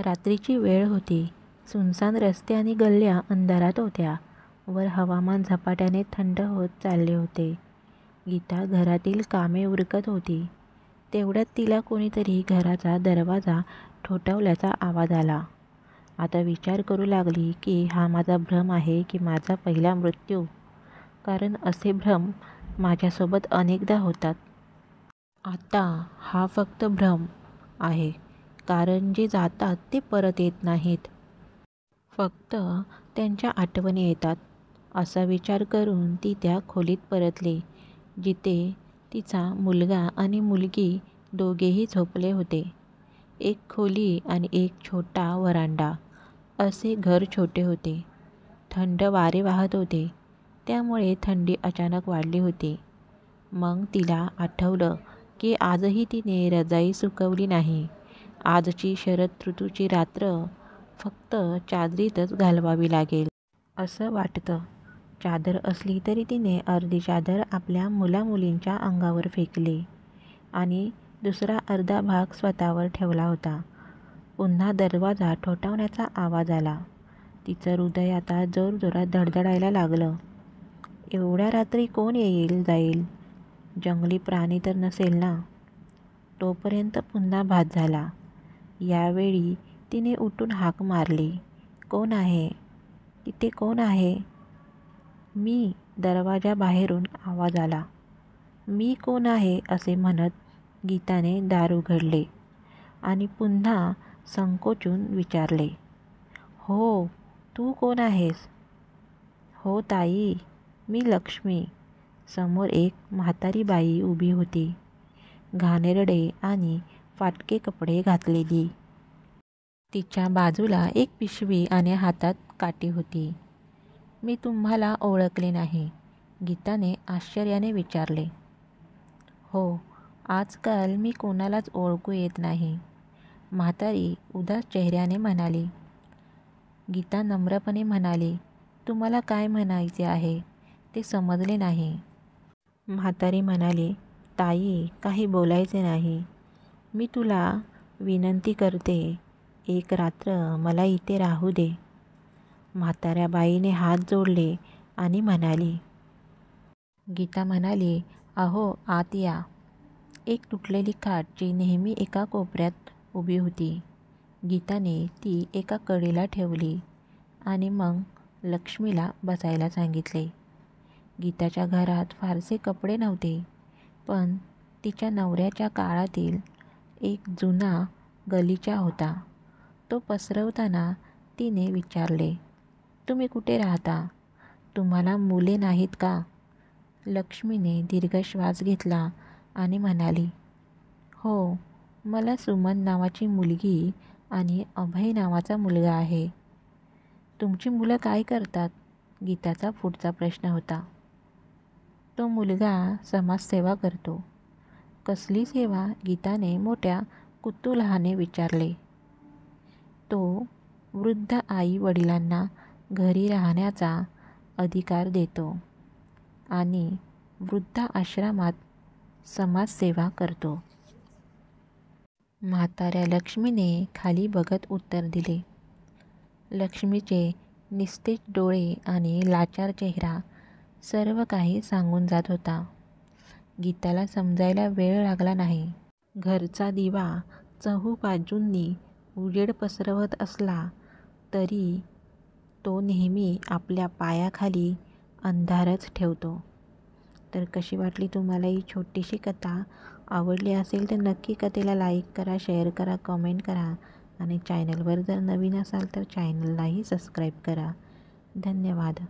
रात्रीची वेळ होती. सुनसान रस्ते आणि गल्ल्या अंधारात होत्या. वर हवामान झपाट्याने थंड होत चालले होते. गीता घरातील कामे उरकत होती. तेवढ्यात तिला कोणीतरी घराचा दरवाजा ठोठावल्याचा आवाज आला. आता विचार करू लागली की हा माझा भ्रम आहे की माझा पहिला मृत्यू, कारण असे भ्रम माझ्यासोबत अनेकदा होतात. आता हा फक्त भ्रम आहे, कारण जे जातात ते परत येत नाहीत. फक्त त्यांच्या आठवणी येतात. असा विचार करून ती त्या खोलीत परतली, जिथे तिचा मुलगा आणि मुलगी दोघेही झोपले होते. एक खोली आणि एक छोटा वरांडा असे घर छोटे होते. थंड वारे वाहत होते, त्यामुळे थंडी अचानक वाढली होती. मग तिला आठवलं की आजही तिने रजाई सुकवली नाही. आजची शरद ऋतूची रात्र फक्त चादरीतच घालवावी लागेल असं वाटतं. चादर असली तरी तिने अर्धी चादर आपल्या मुलामुलींच्या अंगावर फेकली आणि दुसरा अर्धा भाग स्वतःवर ठेवला होता. पुन्हा दरवाजा ठोठावण्याचा आवाज आला. तिचं हृदय आता जोरजोरात धडधडायला लागलं. एवढ्या रात्री कोण येईल जाईल? जंगली प्राणी तर नसेल ना? तोपर्यंत पुन्हा भात झाला. यावेळी तिने उठून हाक मारली, कोण आहे तिथे? कोण आहे? मी, दरवाजाबाहेरून आवाज आला. मी कोण आहे असे म्हणत गीताने दार उघडले आणि पुन्हा संकोचून विचारले, हो, तू कोण आहेस? हो ताई, मी लक्ष्मी. समोर एक म्हातारी बाई उभी होती, घाणेरडे आणि फाटके कपडे घातलेली. तिच्या बाजूला एक पिशवी आणि हातात काठी होती. मी तुम्हाला ओळखले नाही, गीताने आश्चर्याने विचारले. हो, आजकाल मी कोणालाच ओळखू येत नाही, म्हातारी उदास चेहऱ्याने म्हणाली. गीता नम्रपणे म्हणाली, तुम्हाला काय म्हणायचे आहे ते समजले नाही. म्हातारी म्हणाली, ताई, काही बोलायचे नाही. मी तुला विनंती करते, एक रात्र मला इथे राहू दे. म्हाताऱ्या बाईने हात जोडले आणि म्हणाली. गीता म्हणाली, अहो, आत या. एक तुटलेली खाट जी नेहमी एका कोपऱ्यात उभी होती. गीताने ती एका कडेला ठेवली आणि मग लक्ष्मीला बसायला सांगितले. गीताच्या घरात फारसे कपडे नव्हते, पण तिच्या नवऱ्याच्या काळातील एक जुना गलिचा होता. तो पसरवताना तिने विचारले, तुम्ही कुठे राहता? तुम्हाला मुले नाहीत का? लक्ष्मीने दीर्घ श्वास घेतला आणि म्हणाली, हो, मला सुमन नावाची मुलगी आणि अभय नावाचा मुलगा आहे. तुमची मुलं काय करतात? गीताचा पुढचा प्रश्न होता. तो मुलगा समाजसेवा करतो. कसली सेवा? गीताने मोठ्या कुतूहलाने विचारले. तो वृद्ध आई वडिलांना घरी राहण्याचा अधिकार देतो आणि वृद्ध आश्रमात समाजसेवा करतो. म्हाताऱ्या लक्ष्मीने खाली बघत उत्तर दिले. लक्ष्मीचे निस्तेज डोळे आणि लाचार चेहरा सर्व काही सांगून जात होता. गीताला समजायला वेळ लागला नाही. घरचा दिवा चहूबाजूंनी उजेड पसरवत असला तरी तो नेहमी आपल्या पायाखाली अंधारच ठेवतो. तर कशी वाटली तुम्हाला ही छोटीशी कथा? आवडली असेल तर नक्की कथेला लाईक करा, शेअर करा, कमेंट करा आणि चॅनलवर जर नवीन असाल तर चॅनललाही सबस्क्राईब करा. धन्यवाद.